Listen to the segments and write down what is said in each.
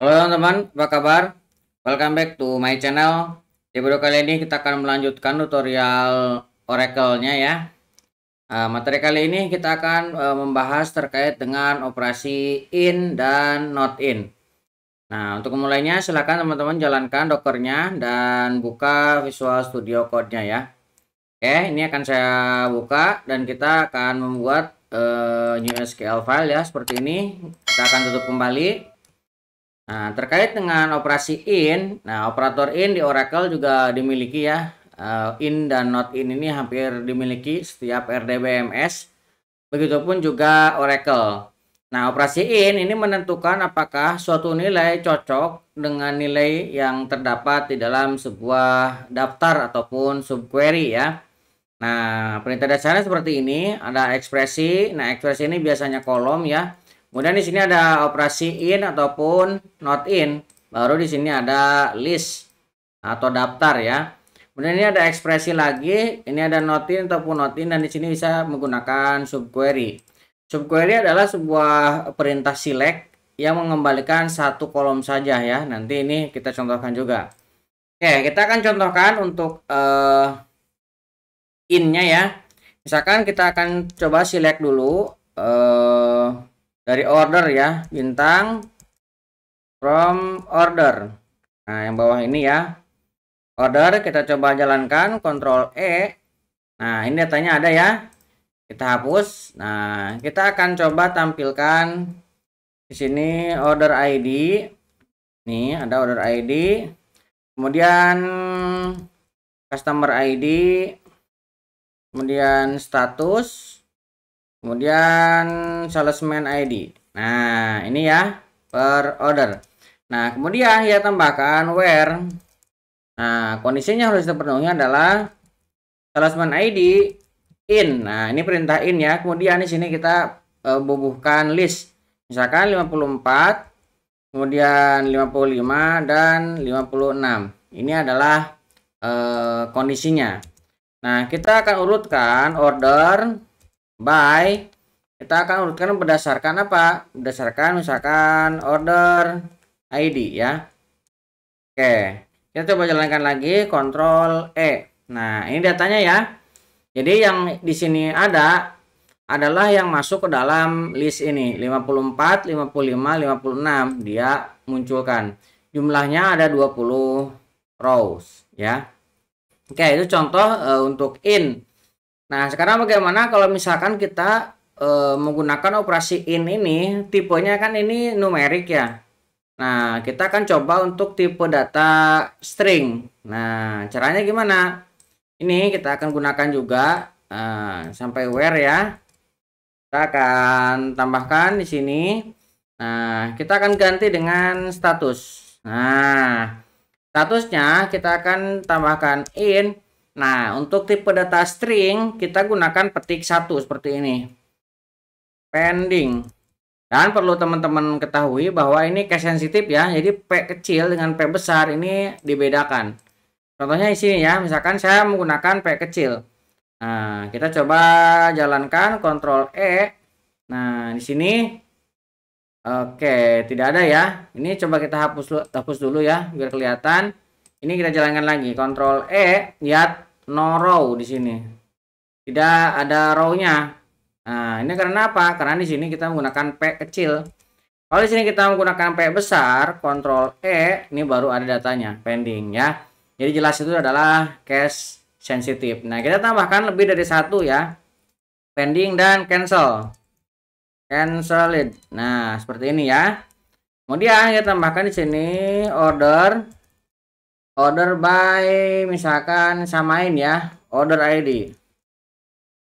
Halo teman-teman, apa kabar? Welcome back to my channel. Di video kali ini kita akan melanjutkan tutorial Oracle-nya ya. Materi kali ini kita akan membahas terkait dengan operasi in dan not in. Nah, untuk memulainya silakan teman-teman jalankan Docker-nya dan buka Visual Studio Code-nya ya. Oke, ini akan saya buka dan kita akan membuat new SQL file ya seperti ini. Kita akan tutup kembali. Nah, terkait dengan operasi in, nah operator in di Oracle juga dimiliki ya. In dan not in ini hampir dimiliki setiap RDBMS. Begitupun juga Oracle. Nah, operasi in ini menentukan apakah suatu nilai cocok dengan nilai yang terdapat di dalam sebuah daftar ataupun subquery ya. Nah, perintah dasarnya seperti ini, ada ekspresi. Nah, ekspresi ini biasanya kolom ya. Kemudian di sini ada operasi in ataupun not in. Baru di sini ada list atau daftar ya. Kemudian ini ada ekspresi lagi, ini ada not in ataupun not in, dan di sini bisa menggunakan subquery. Subquery adalah sebuah perintah select yang mengembalikan satu kolom saja ya. Nanti ini kita contohkan juga. Oke, kita akan contohkan untuk in-nya ya. Misalkan kita akan coba select dulu dari order ya, bintang from order. Nah, yang bawah ini ya. Order kita coba jalankan Ctrl E. Nah, ini datanya ada ya. Kita hapus. Nah, kita akan coba tampilkan di sini order ID. Nih, ada order ID. Kemudian customer ID, kemudian status, kemudian salesman ID. Nah, ini ya per order. Nah, kemudian ya tambahkan where. Nah, kondisinya harus terpenuhi adalah salesman ID in. Nah, ini perintah in ya. Kemudian di sini kita bubuhkan list. Misalkan 54, kemudian 55 dan 56. Ini adalah kondisinya. Nah, kita akan urutkan order by, kita akan urutkan berdasarkan apa? Berdasarkan misalkan order ID ya. Oke, kita coba jalankan lagi Ctrl E. Nah, ini datanya ya. Jadi yang di sini ada adalah yang masuk ke dalam list ini 54, 55, 56 dia munculkan. Jumlahnya ada 20 rows ya. Oke, itu contoh untuk in. Nah, sekarang bagaimana kalau misalkan kita menggunakan operasi in ini, tipenya kan ini numerik ya. Nah, kita akan coba untuk tipe data string. Nah, caranya gimana? Ini kita akan gunakan juga sampai where ya. Kita akan tambahkan di sini. Nah, kita akan ganti dengan status. Nah, statusnya kita akan tambahkan in. Nah, untuk tipe data string kita gunakan petik 1 seperti ini. Pending. Dan perlu teman-teman ketahui bahwa ini case sensitif ya. Jadi P kecil dengan P besar ini dibedakan. Contohnya di sini ya, misalkan saya menggunakan P kecil. Nah, kita coba jalankan Ctrl E. Nah, di sini oke, tidak ada ya. Ini coba kita hapus dulu ya biar kelihatan. Ini kita jalankan lagi. Ctrl E, lihat no row di sini. Tidak ada row-nya. Nah, ini karena apa? Karena di sini kita menggunakan P kecil. Kalau di sini kita menggunakan P besar, Ctrl E, ini baru ada datanya, pending ya. Jadi jelas itu adalah case sensitif. Nah, kita tambahkan lebih dari satu ya. Pending dan cancel. Cancel it. Nah, seperti ini ya. Kemudian kita tambahkan di sini order by, misalkan samain ya, order ID.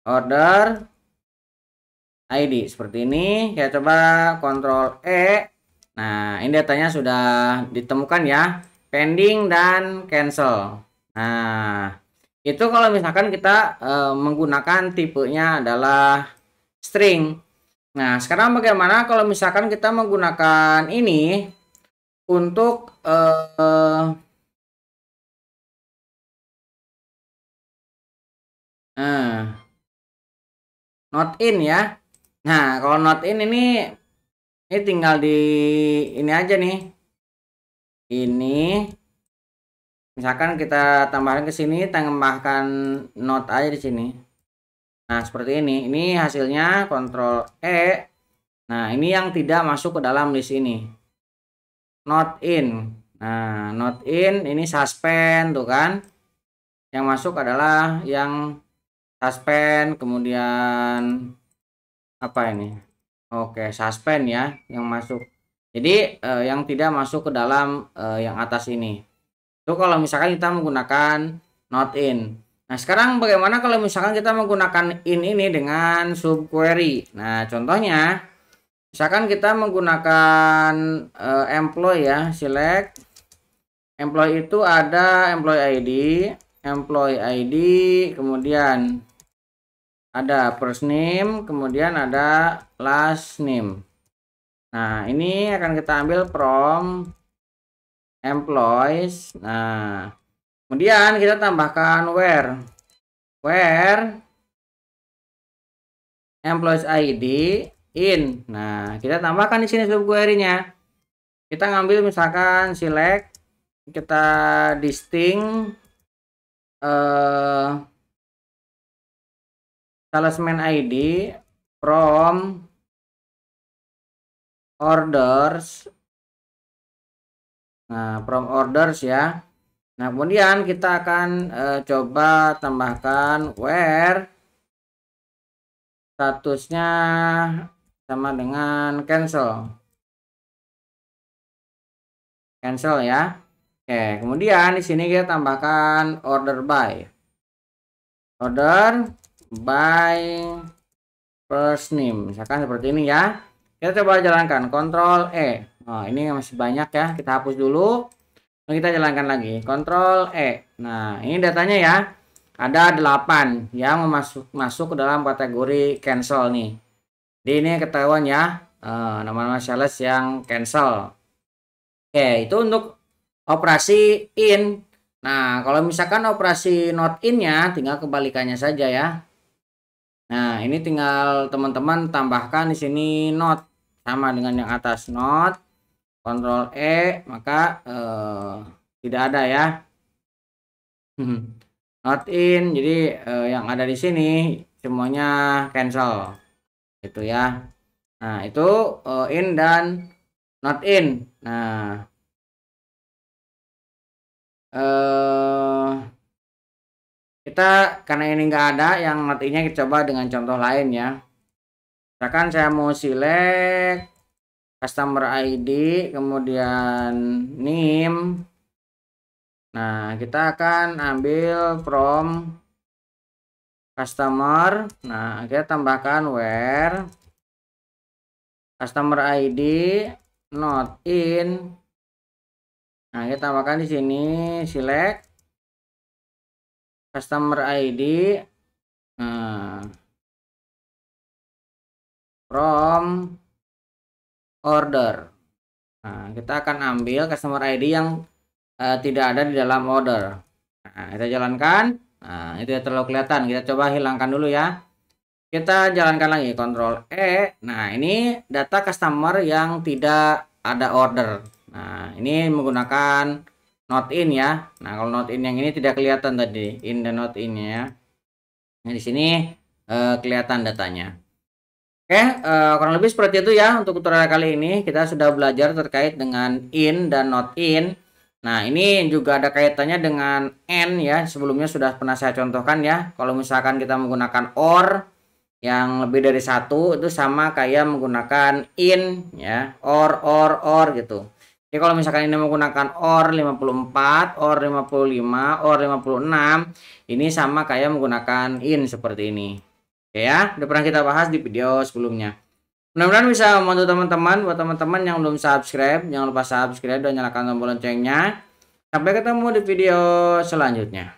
Order ID seperti ini. Kita coba Ctrl E. Nah, ini datanya sudah ditemukan ya. Pending dan cancel. Nah, itu kalau misalkan kita menggunakan tipenya adalah string. Nah, sekarang bagaimana kalau misalkan kita menggunakan ini untuk not in ya. Nah, kalau not in ini tinggal di ini aja nih. ini misalkan kita tambahkan ke sini, tambahkan not aja di sini. Nah, seperti ini. Ini hasilnya Ctrl E. Nah, ini yang tidak masuk ke dalam list ini. Not in. Nah, not in ini suspend tuh kan. Yang masuk adalah yang suspend, kemudian apa ini? Oke, suspend ya yang masuk. Jadi yang tidak masuk ke dalam yang atas ini. Itu kalau misalkan kita menggunakan not in. Nah, sekarang bagaimana kalau misalkan kita menggunakan in ini dengan subquery? Nah, contohnya misalkan kita menggunakan employee ya, select employee itu ada employee ID, kemudian ada first name, kemudian ada last name. Nah, ini akan kita ambil from employees. Nah, kemudian kita tambahkan where employees ID in. Nah, kita tambahkan di sini subquery-nya. Kita ngambil misalkan select, kita distinct salesman ID from orders. Nah, from orders ya. Nah, kemudian kita akan coba tambahkan where statusnya sama dengan cancel ya. Oke, kemudian di sini kita tambahkan order by first name, misalkan seperti ini ya. Kita coba jalankan Ctrl E. Oh, ini masih banyak ya, kita hapus dulu. Kita jalankan lagi Ctrl E. Nah, ini datanya ya, ada 8 yang masuk ke dalam kategori cancel nih. Jadi ini ketahuan ya, nama-nama sales yang cancel. Oke, itu untuk operasi in. Nah, kalau misalkan operasi not in-nya tinggal kebalikannya saja ya. Nah, ini tinggal teman-teman tambahkan di sini not sama dengan yang atas, not Ctrl E, maka tidak ada ya. Not in, jadi yang ada di sini semuanya cancel. Itu ya. Nah, itu in dan not in. Nah, kita karena ini enggak ada yang not in-nya, kita coba dengan contoh lain ya. Misalkan saya mau select customer ID, kemudian name. Nah, kita akan ambil from customer. Nah, kita tambahkan where customer ID not in. Nah, kita tambahkan di sini select customer ID from order. Nah, kita akan ambil customer ID yang tidak ada di dalam order. Nah, kita jalankan. Nah, itu ya terlalu kelihatan. Kita coba hilangkan dulu ya. Kita jalankan lagi Ctrl E. Nah, ini data customer yang tidak ada order. Nah, ini menggunakan not in ya. Nah, kalau not in yang ini tidak kelihatan tadi, in dan not in ya. Nah, di sini kelihatan datanya. Oke, kurang lebih seperti itu ya untuk tutorial kali ini. Kita sudah belajar terkait dengan in dan not in. Nah, ini juga ada kaitannya dengan and ya. Sebelumnya sudah pernah saya contohkan ya. Kalau misalkan kita menggunakan or yang lebih dari satu, itu sama kayak menggunakan in ya. Or gitu. Jadi kalau misalkan ini menggunakan or 54, or 55, or 56, ini sama kayak menggunakan in seperti ini. Oke ya, udah pernah kita bahas di video sebelumnya. Mudah-mudahan bisa membantu teman-teman. Buat teman-teman yang belum subscribe, jangan lupa subscribe dan nyalakan tombol loncengnya. Sampai ketemu di video selanjutnya.